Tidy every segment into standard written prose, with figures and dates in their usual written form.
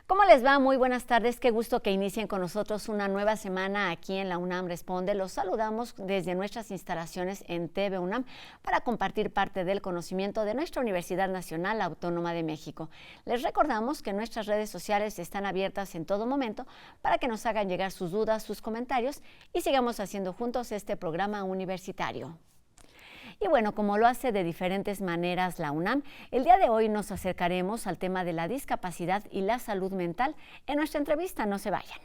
¿Cómo les va? Muy buenas tardes. Qué gusto que inicien con nosotros una nueva semana aquí en la UNAM Responde. Los saludamos desde nuestras instalaciones en TV UNAM para compartir parte del conocimiento de nuestra Universidad Nacional Autónoma de México. Les recordamos que nuestras redes sociales están abiertas en todo momento para que nos hagan llegar sus dudas, sus comentarios y sigamos haciendo juntos este programa universitario. Y bueno, como lo hace de diferentes maneras la UNAM, el día de hoy nos acercaremos al tema de la discapacidad y la salud mental. En nuestra entrevista, no se vayan.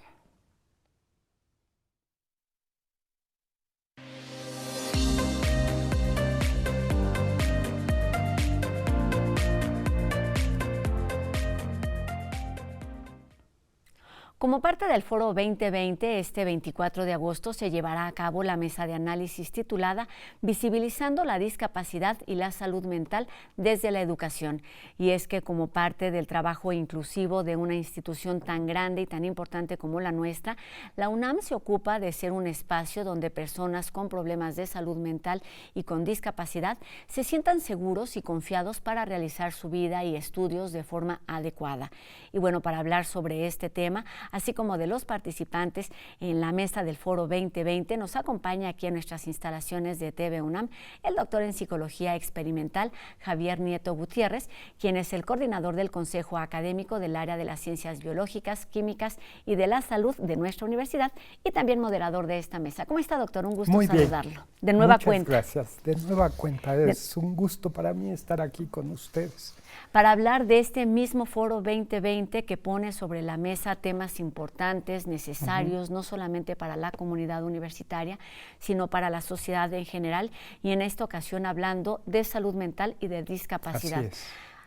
Como parte del Foro 2020, este 24 de agosto se llevará a cabo la mesa de análisis titulada Visibilizando la discapacidad y la salud mental desde la educación. Y es que como parte del trabajo inclusivo de una institución tan grande y tan importante como la nuestra, la UNAM se ocupa de ser un espacio donde personas con problemas de salud mental y con discapacidad se sientan seguros y confiados para realizar su vida y estudios de forma adecuada. Y bueno, para hablar sobre este tema, así como de los participantes en la mesa del Foro 2020, nos acompaña aquí en nuestras instalaciones de TV UNAM el doctor en Psicología Experimental Javier Nieto Gutiérrez, quien es el coordinador del Consejo Académico del área de las Ciencias Biológicas, Químicas y de la Salud de nuestra universidad y también moderador de esta mesa. ¿Cómo está, doctor? Un gusto Muy saludarlo. Bien. De nueva Muchas cuenta. Gracias. De nueva cuenta. Es un gusto para mí estar aquí con ustedes. Para hablar de este mismo Foro 2020 que pone sobre la mesa temas importantes, necesarios, no solamente para la comunidad universitaria, sino para la sociedad en general, y en esta ocasión hablando de salud mental y de discapacidad. Así es.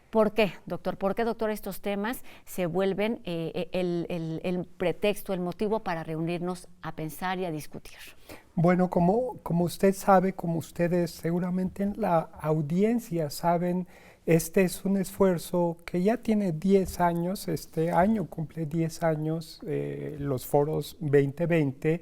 ¿Por qué, doctor? ¿Por qué, doctor, estos temas se vuelven el pretexto, el motivo para reunirnos a pensar y a discutir? Bueno, como usted sabe, como ustedes seguramente en la audiencia saben, este es un esfuerzo que ya tiene 10 años, este año cumple 10 años, los foros 2020,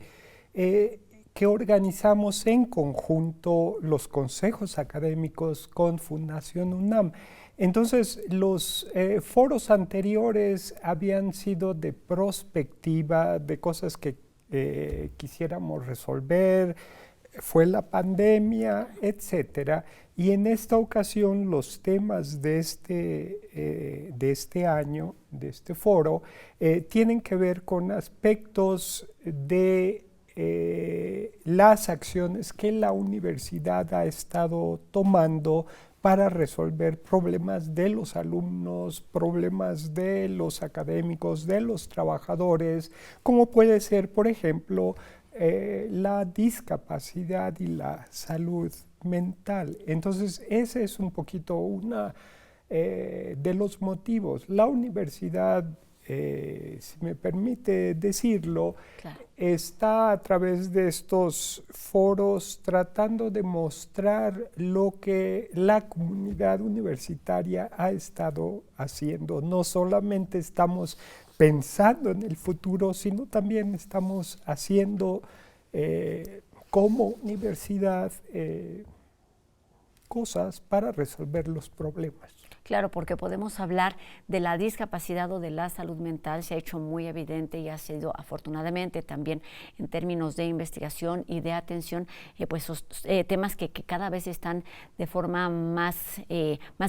que organizamos en conjunto los consejos académicos con Fundación UNAM. Entonces, los foros anteriores habían sido de prospectiva, de cosas que quisiéramos resolver, fue la pandemia, etcétera. Y en esta ocasión los temas de este año, de este foro, tienen que ver con aspectos de las acciones que la universidad ha estado tomando para resolver problemas de los alumnos, problemas de los académicos, de los trabajadores, como puede ser, por ejemplo, la discapacidad y la salud mental. Entonces, ese es un poquito uno de los motivos. La universidad, si me permite decirlo, Claro, está a través de estos foros tratando de mostrar lo que la comunidad universitaria ha estado haciendo. No solamente estamos pensando en el futuro, sino también estamos haciendo como universidad cosas para resolver los problemas. claro, porque podemos hablar de la discapacidad o de la salud mental, se ha hecho muy evidente y ha sido afortunadamente también en términos de investigación y de atención, temas que cada vez están de forma más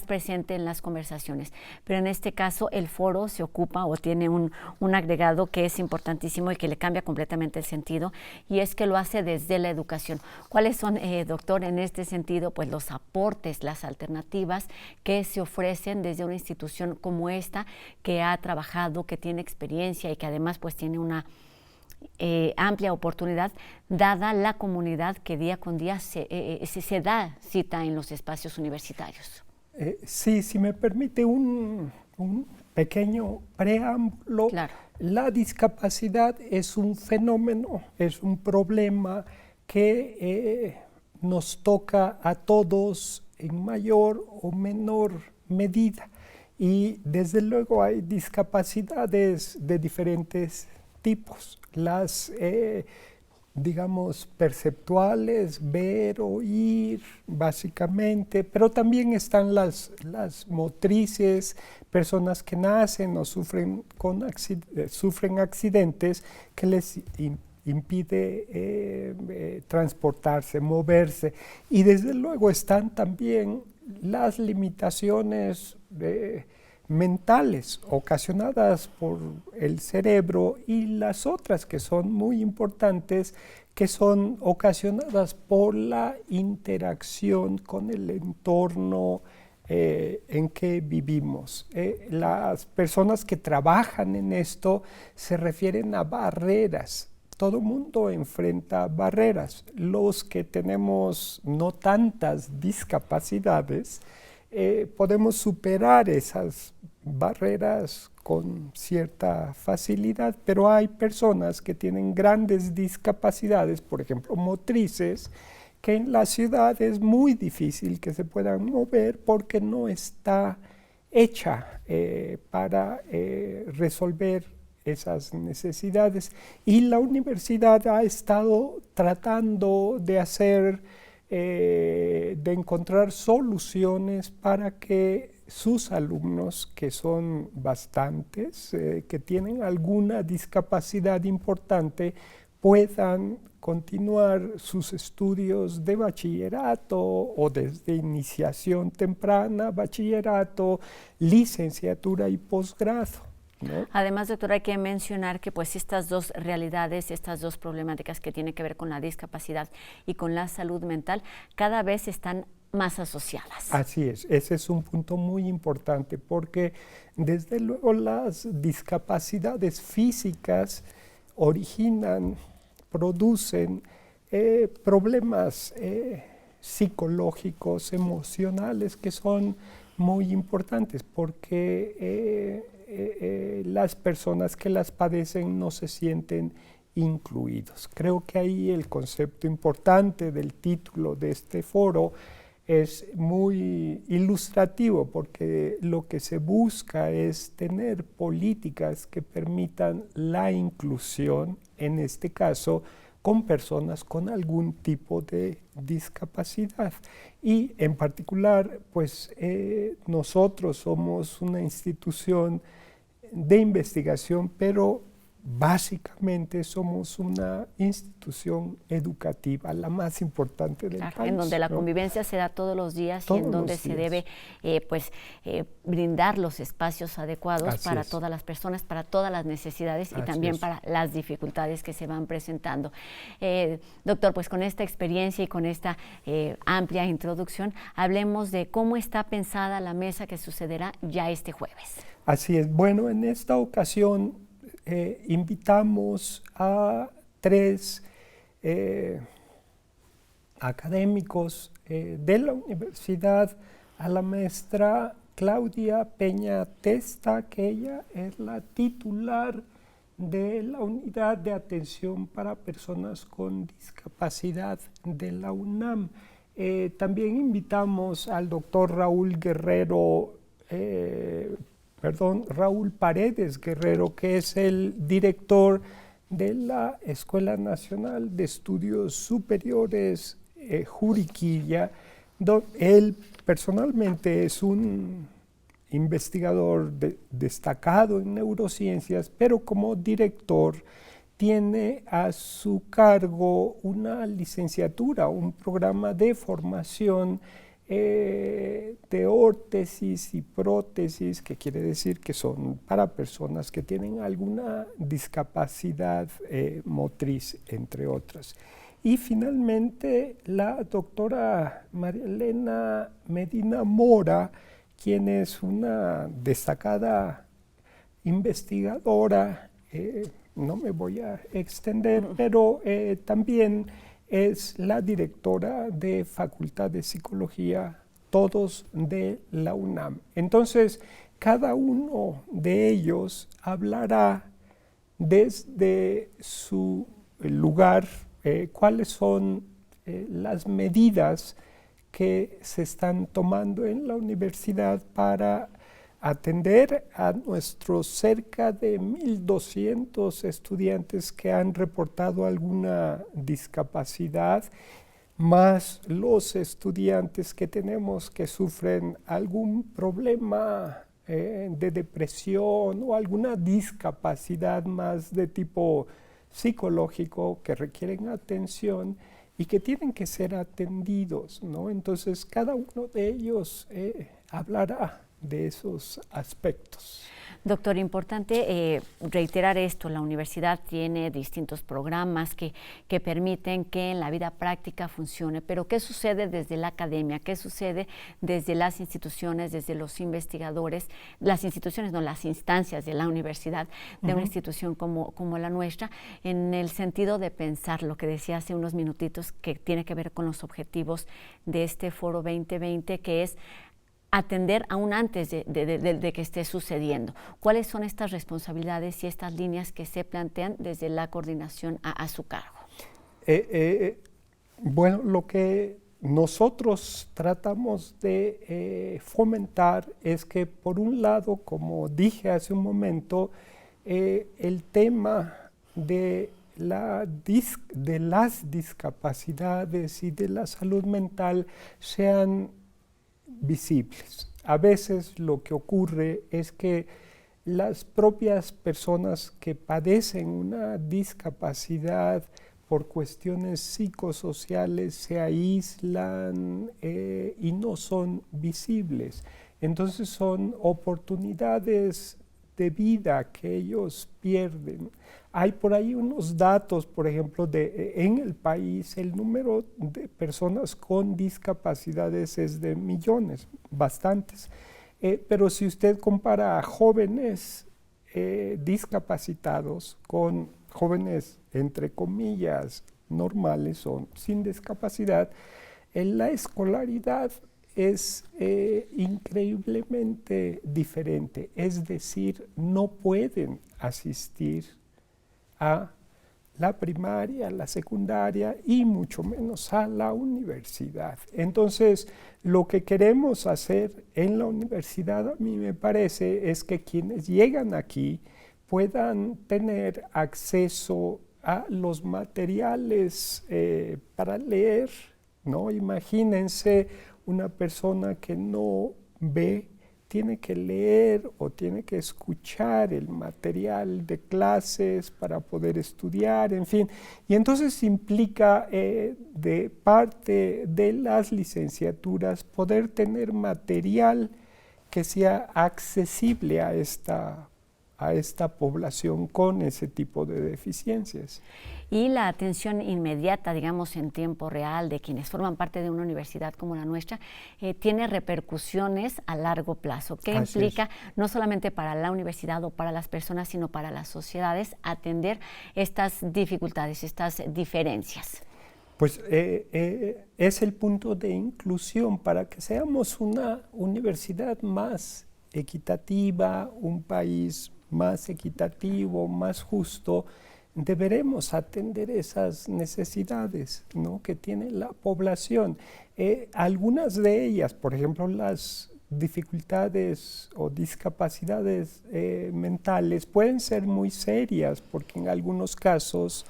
presente en las conversaciones. Pero en este caso el foro se ocupa o tiene un agregado que es importantísimo y que le cambia completamente el sentido, y es que lo hace desde la educación. ¿Cuáles son, doctor, en este sentido, pues los aportes, las alternativas que se ofrecen desde una institución como esta, que ha trabajado, que tiene experiencia y que además pues tiene una amplia oportunidad, dada la comunidad que día con día se da cita en los espacios universitarios? Sí, si me permite un pequeño preámbulo. Claro. La discapacidad es un fenómeno, es un problema que nos toca a todos en mayor o menor medida, y desde luego hay discapacidades de diferentes tipos. digamos, perceptuales, ver, oír, básicamente, pero también están las motrices, personas que nacen o sufren accidentes que les impide transportarse, moverse. Y desde luego están también las limitaciones mentales ocasionadas por el cerebro y las otras que son muy importantes, que son ocasionadas por la interacción con el entorno en que vivimos. Las personas que trabajan en esto se refieren a barreras. Todo mundo enfrenta barreras. Los que tenemos no tantas discapacidades, podemos superar esas barreras con cierta facilidad, pero hay personas que tienen grandes discapacidades, por ejemplo, motrices, que en la ciudad es muy difícil que se puedan mover porque no está hecha para resolver esas necesidades. Y la universidad ha estado tratando de de encontrar soluciones para que sus alumnos, que son bastantes, que tienen alguna discapacidad importante, puedan continuar sus estudios de bachillerato o desde iniciación temprana, bachillerato, licenciatura y posgrado, ¿no? Además, doctora, hay que mencionar que pues estas dos realidades, estas dos problemáticas que tienen que ver con la discapacidad y con la salud mental, cada vez están más asociadas. Así es, ese es un punto muy importante porque desde luego las discapacidades físicas producen problemas psicológicos, emocionales que son muy importantes porque las personas que las padecen no se sienten incluidos. Creo que ahí el concepto importante del título de este foro es muy ilustrativo porque lo que se busca es tener políticas que permitan la inclusión, en este caso, con personas con algún tipo de discapacidad. Y en particular, pues nosotros somos una institución de investigación, pero básicamente somos una institución educativa, la más importante del país. En donde la convivencia se da todos los días y en donde se debe brindar los espacios adecuados para todas las personas, para todas las necesidades y también para las dificultades que se van presentando. Doctor, pues con esta experiencia y con esta amplia introducción, hablemos de cómo está pensada la mesa que sucederá ya este jueves. Así es. Bueno, en esta ocasión invitamos a 3 académicos de la universidad, a la maestra Claudia Peña Testa, que ella es la titular de la Unidad de Atención para Personas con Discapacidad de la UNAM. También invitamos al doctor Raúl Paredes Guerrero, que es el director de la Escuela Nacional de Estudios Superiores Juriquilla. Él personalmente es un investigador destacado en neurociencias, pero como director tiene a su cargo una licenciatura, un programa de formación de órtesis y prótesis, que quiere decir que son para personas que tienen alguna discapacidad motriz, entre otras. Y finalmente la doctora María Elena Medina Mora, quien es una destacada investigadora, no me voy a extender, pero también es la directora de Facultad de Psicología, todos de la UNAM. Entonces, cada uno de ellos hablará desde su lugar cuáles son las medidas que se están tomando en la universidad para atender a nuestros cerca de 1.200 estudiantes que han reportado alguna discapacidad, más los estudiantes que tenemos que sufren algún problema de depresión o alguna discapacidad más de tipo psicológico que requieren atención y que tienen que ser atendidos, ¿no? Entonces, cada uno de ellos hablará de esos aspectos. Doctor, importante reiterar esto, la universidad tiene distintos programas que permiten que en la vida práctica funcione, pero ¿qué sucede desde la academia? ¿Qué sucede desde las instituciones, desde los investigadores, las instituciones, no, las instancias de la universidad, de una institución como la nuestra, en el sentido de pensar lo que decía hace unos minutitos, que tiene que ver con los objetivos de este Foro 2020, que es atender aún antes de que esté sucediendo? ¿Cuáles son estas responsabilidades y estas líneas que se plantean desde la coordinación a su cargo? Bueno, lo que nosotros tratamos de fomentar es que, por un lado, como dije hace un momento, el tema de las discapacidades y de la salud mental sean visibles. A veces lo que ocurre es que las propias personas que padecen una discapacidad por cuestiones psicosociales se aíslan y no son visibles. Entonces son oportunidades de vida que ellos pierden. Hay por ahí unos datos, por ejemplo, en el país el número de personas con discapacidades es de millones, bastantes. Pero si usted compara a jóvenes discapacitados con jóvenes, entre comillas, normales o sin discapacidad, la escolaridad es increíblemente diferente. Es decir, no pueden asistir a la primaria, la secundaria y mucho menos a la universidad. Entonces, lo que queremos hacer en la universidad, a mí me parece, es que quienes llegan aquí puedan tener acceso a los materiales para leer, ¿no? Imagínense una persona que no ve, tiene que leer o tiene que escuchar el material de clases para poder estudiar, en fin. Y entonces implica de parte de las licenciaturas poder tener material que sea accesible a esta población con ese tipo de deficiencias. Y la atención inmediata, digamos, en tiempo real de quienes forman parte de una universidad como la nuestra, tiene repercusiones a largo plazo. ¿Qué implica no solamente para la universidad o para las personas, sino para las sociedades atender estas dificultades, estas diferencias? Pues es el punto de inclusión para que seamos una universidad más equitativa, un país más equitativo, más justo. Deberemos atender esas necesidades, ¿no?, que tiene la población. Algunas de ellas, por ejemplo, las dificultades o discapacidades mentales pueden ser muy serias, porque en algunos casos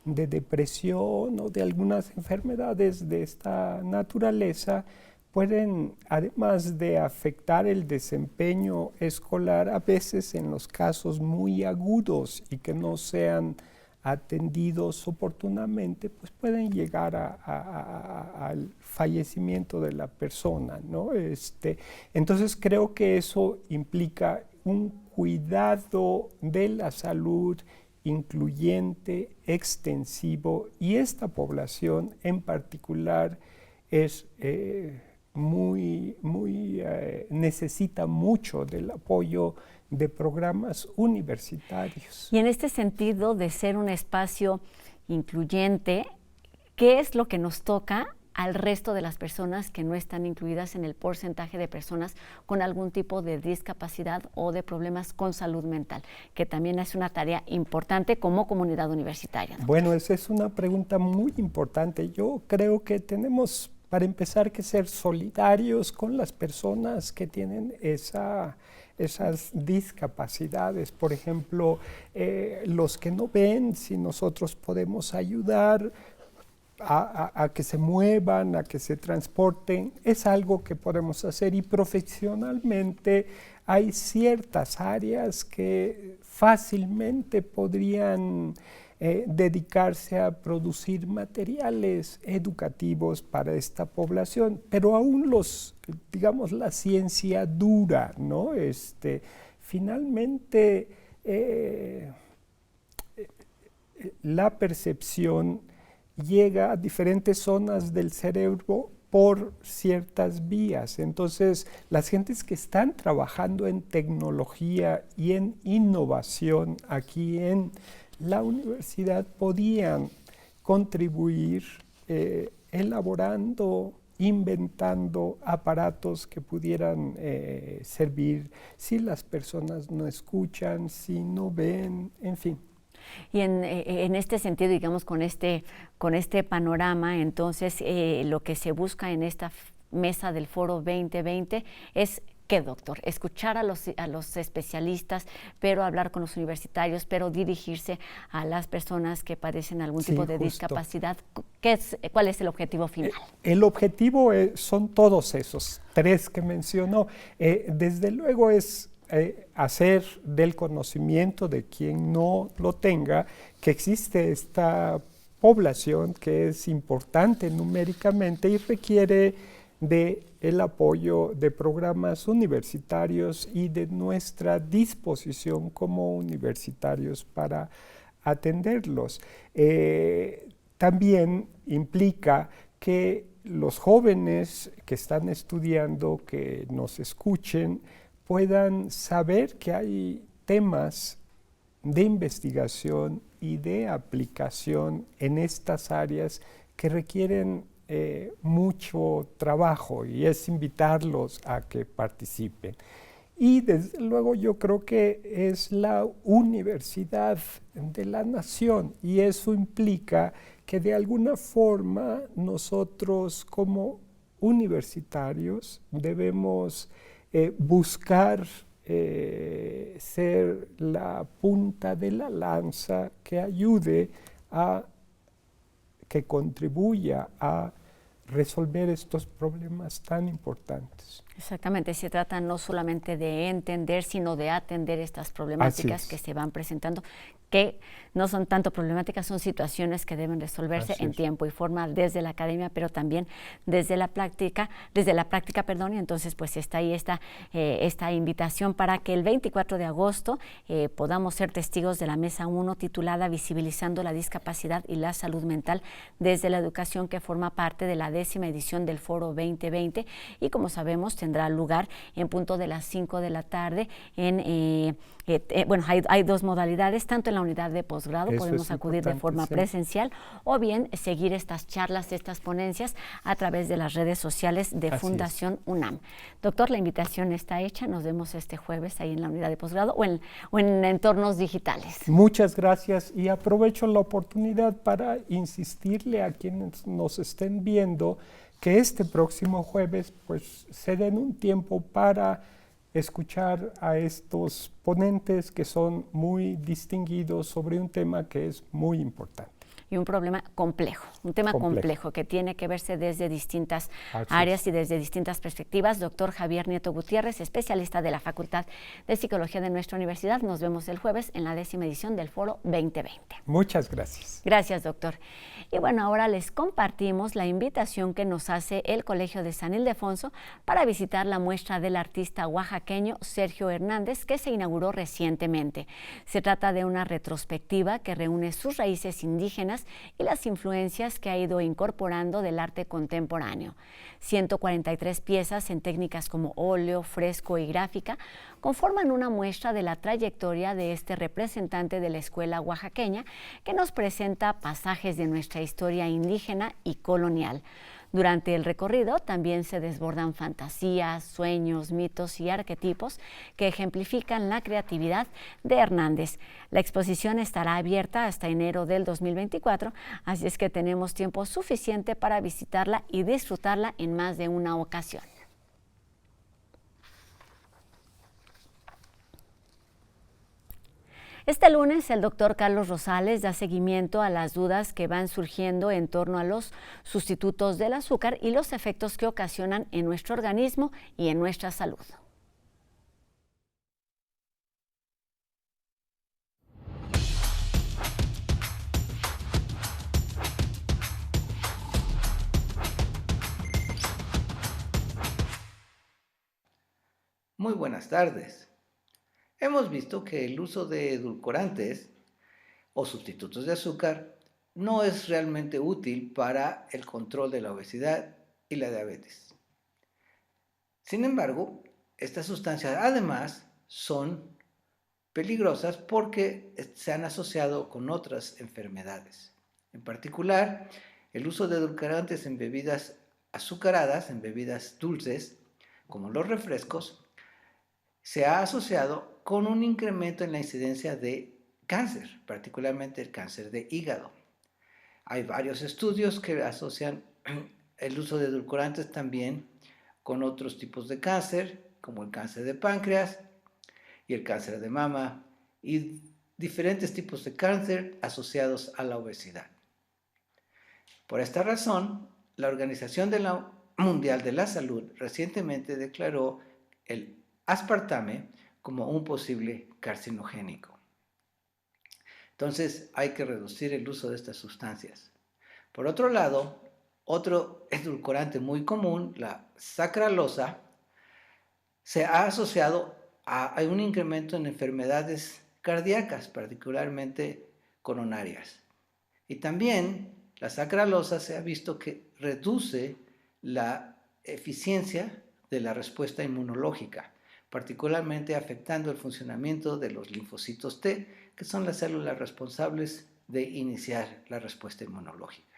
de depresión o de algunas enfermedades de esta naturaleza pueden, además de afectar el desempeño escolar, a veces en los casos muy agudos y que no sean atendidos oportunamente, pues pueden llegar al fallecimiento de la persona, ¿no? Entonces creo que eso implica un cuidado de la salud incluyente, extensivo, y esta población en particular es necesita mucho del apoyo de programas universitarios. Y en este sentido de ser un espacio incluyente, ¿qué es lo que nos toca al resto de las personas que no están incluidas en el porcentaje de personas con algún tipo de discapacidad o de problemas con salud mental, que también es una tarea importante como comunidad universitaria, ¿no? Bueno, esa es una pregunta muy importante. Yo creo que tenemos, para empezar, que ser solidarios con las personas que tienen esas discapacidades. Por ejemplo, los que no ven, si nosotros podemos ayudar a que se muevan, a que se transporten, es algo que podemos hacer. Y profesionalmente hay ciertas áreas que fácilmente podrían dedicarse a producir materiales educativos para esta población, pero aún digamos, la ciencia dura, ¿no? Finalmente, la percepción llega a diferentes zonas del cerebro por ciertas vías. Entonces, las gentes que están trabajando en tecnología y en innovación aquí en la universidad podían contribuir elaborando, inventando aparatos que pudieran servir si las personas no escuchan, si no ven, en fin. Y en este sentido, digamos, con este panorama, entonces, lo que se busca en esta mesa del Foro 2020 es ¿qué, doctor? Escuchar a los especialistas, pero hablar con los universitarios, pero dirigirse a las personas que padecen algún tipo de discapacidad. ¿Cuál es el objetivo final? El objetivo son todos esos 3 que mencionó. Desde luego es hacer del conocimiento de quien no lo tenga que existe esta población que es importante numéricamente y requiere del apoyo de programas universitarios y de nuestra disposición como universitarios para atenderlos. También implica que los jóvenes que están estudiando, que nos escuchen, puedan saber que hay temas de investigación y de aplicación en estas áreas que requieren mucho trabajo, y es invitarlos a que participen. Y desde luego yo creo que es la universidad de la nación, y eso implica que de alguna forma nosotros como universitarios debemos buscar ser la punta de la lanza que ayude que contribuya a resolver estos problemas tan importantes. Exactamente, se trata no solamente de entender, sino de atender estas problemáticas que se van presentando, que no son tanto problemáticas, son situaciones que deben resolverse en tiempo y forma desde la academia, pero también desde la práctica, y entonces pues está ahí esta invitación para que el 24 de agosto podamos ser testigos de la Mesa 1 titulada Visibilizando la Discapacidad y la Salud Mental desde la Educación, que forma parte de la 10ª edición del Foro 2020 y, como sabemos, tendrá lugar en punto de las 5 de la tarde hay 2 modalidades, tanto en la unidad de posgrado, podemos acudir de forma presencial, o bien seguir estas charlas, estas ponencias a través de las redes sociales de Fundación UNAM. Doctor, la invitación está hecha, nos vemos este jueves ahí en la unidad de posgrado o en entornos digitales. Muchas gracias, y aprovecho la oportunidad para insistirle a quienes nos estén viendo que este próximo jueves pues se den un tiempo para escuchar a estos ponentes que son muy distinguidos sobre un tema que es muy importante. Y un problema complejo, un tema complejo que tiene que verse desde distintas áreas y desde distintas perspectivas. Doctor Javier Nieto Gutiérrez, especialista de la Facultad de Psicología de nuestra universidad. Nos vemos el jueves en la 10ª edición del Foro 2020. Muchas gracias. Gracias, doctor. Y bueno, ahora les compartimos la invitación que nos hace el Colegio de San Ildefonso para visitar la muestra del artista oaxaqueño Sergio Hernández, que se inauguró recientemente. Se trata de una retrospectiva que reúne sus raíces indígenas y las influencias que ha ido incorporando del arte contemporáneo. 143 piezas en técnicas como óleo, fresco y gráfica conforman una muestra de la trayectoria de este representante de la escuela oaxaqueña, que nos presenta pasajes de nuestra historia indígena y colonial. Durante el recorrido también se desbordan fantasías, sueños, mitos y arquetipos que ejemplifican la creatividad de Hernández. La exposición estará abierta hasta enero del 2024, así es que tenemos tiempo suficiente para visitarla y disfrutarla en más de una ocasión. Este lunes, el doctor Carlos Rosales da seguimiento a las dudas que van surgiendo en torno a los sustitutos del azúcar y los efectos que ocasionan en nuestro organismo y en nuestra salud. Muy buenas tardes. Hemos visto que el uso de edulcorantes o sustitutos de azúcar no es realmente útil para el control de la obesidad y la diabetes. Sin embargo, estas sustancias además son peligrosas porque se han asociado con otras enfermedades. En particular, el uso de edulcorantes en bebidas azucaradas, en bebidas dulces, como los refrescos, se ha asociado con un incremento en la incidencia de cáncer, particularmente el cáncer de hígado. Hay varios estudios que asocian el uso de edulcorantes también con otros tipos de cáncer, como el cáncer de páncreas y el cáncer de mama, y diferentes tipos de cáncer asociados a la obesidad. Por esta razón, la Organización Mundial de la Salud recientemente declaró el aspartame como un posible carcinogénico. Entonces hay que reducir el uso de estas sustancias. Por otro lado, otro edulcorante muy común, la sacaralosa, se ha asociado a un incremento en enfermedades cardíacas, particularmente coronarias. Y también la sacaralosa se ha visto que reduce la eficiencia de la respuesta inmunológica, particularmente afectando el funcionamiento de los linfocitos T, que son las células responsables de iniciar la respuesta inmunológica.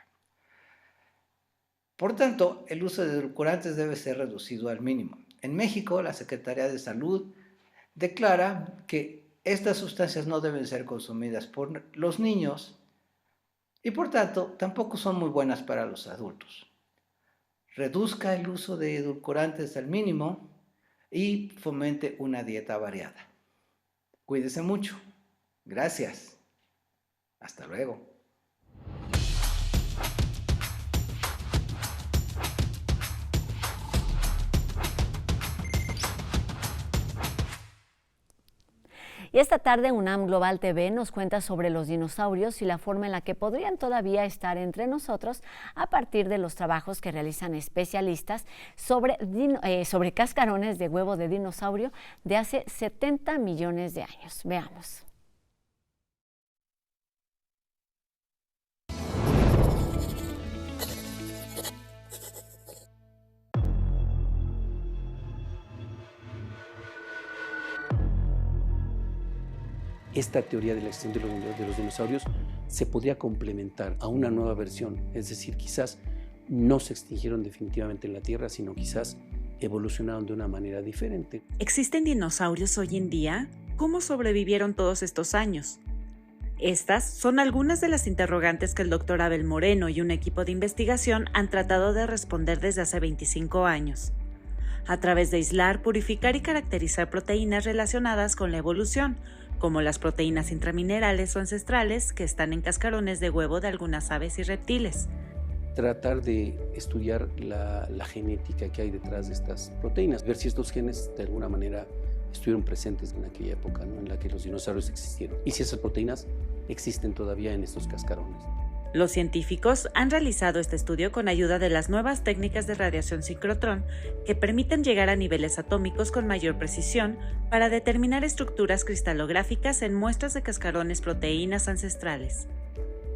Por tanto, el uso de edulcorantes debe ser reducido al mínimo. En México, la Secretaría de Salud declara que estas sustancias no deben ser consumidas por los niños y, por tanto, tampoco son muy buenas para los adultos. Reduzca el uso de edulcorantes al mínimo y fomente una dieta variada. Cuídese mucho. Gracias. Hasta luego. Y esta tarde UNAM Global TV nos cuenta sobre los dinosaurios y la forma en la que podrían todavía estar entre nosotros a partir de los trabajos que realizan especialistas sobre cascarones de huevo de dinosaurio de hace 70 millones de años. Veamos. Esta teoría de la extinción de los dinosaurios se podría complementar a una nueva versión, es decir, quizás no se extinguieron definitivamente en la Tierra, sino quizás evolucionaron de una manera diferente. ¿Existen dinosaurios hoy en día? ¿Cómo sobrevivieron todos estos años? Estas son algunas de las interrogantes que el Dr. Abel Moreno y un equipo de investigación han tratado de responder desde hace 25 años, a través de aislar, purificar y caracterizar proteínas relacionadas con la evolución, como las proteínas intraminerales o ancestrales que están en cascarones de huevo de algunas aves y reptiles. Tratar de estudiar la genética que hay detrás de estas proteínas, ver si estos genes de alguna manera estuvieron presentes en aquella época, ¿no?, en la que los dinosaurios existieron, y si esas proteínas existen todavía en estos cascarones. Los científicos han realizado este estudio con ayuda de las nuevas técnicas de radiación sincrotrón que permiten llegar a niveles atómicos con mayor precisión para determinar estructuras cristalográficas en muestras de cascarones proteínas ancestrales.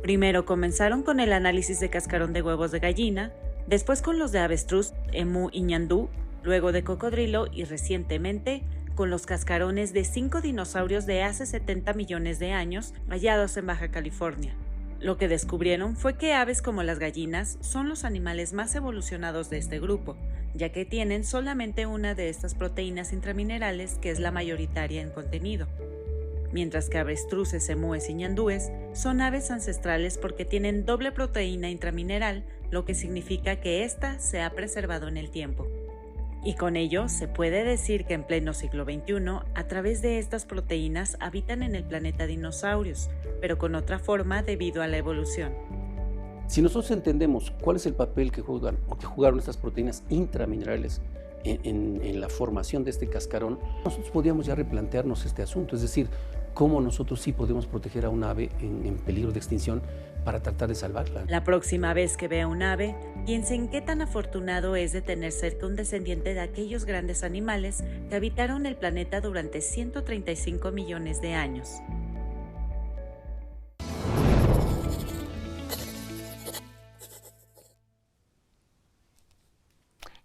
Primero comenzaron con el análisis de cascarón de huevos de gallina, después con los de avestruz, emú y ñandú, luego de cocodrilo y recientemente con los cascarones de 5 dinosaurios de hace 70 millones de años hallados en Baja California. Lo que descubrieron fue que aves como las gallinas son los animales más evolucionados de este grupo, ya que tienen solamente una de estas proteínas intraminerales que es la mayoritaria en contenido, mientras que avestruces, emúes y ñandúes son aves ancestrales porque tienen doble proteína intramineral, lo que significa que ésta se ha preservado en el tiempo. Y con ello se puede decir que en pleno siglo XXI, a través de estas proteínas habitan en el planeta dinosaurios, pero con otra forma debido a la evolución. Si nosotros entendemos cuál es el papel que juegan o que jugaron estas proteínas intraminerales en la formación de este cascarón, nosotros podríamos ya replantearnos este asunto, es decir, cómo nosotros sí podemos proteger a un ave en peligro de extinción para tratar de salvarla. La próxima vez que vea un ave, piense en qué tan afortunado es de tener cerca un descendiente de aquellos grandes animales que habitaron el planeta durante 135 millones de años.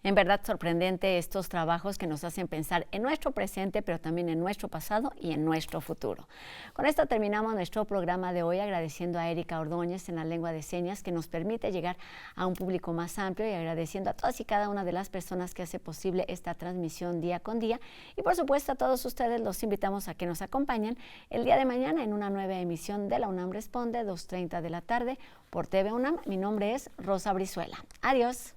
En verdad sorprendente estos trabajos que nos hacen pensar en nuestro presente, pero también en nuestro pasado y en nuestro futuro. Con esto terminamos nuestro programa de hoy, agradeciendo a Erika Ordóñez en la lengua de señas, que nos permite llegar a un público más amplio, y agradeciendo a todas y cada una de las personas que hace posible esta transmisión día con día. Y por supuesto a todos ustedes los invitamos a que nos acompañen el día de mañana en una nueva emisión de La UNAM Responde, 2:30 de la tarde por TV UNAM. Mi nombre es Rosa Brizuela. Adiós.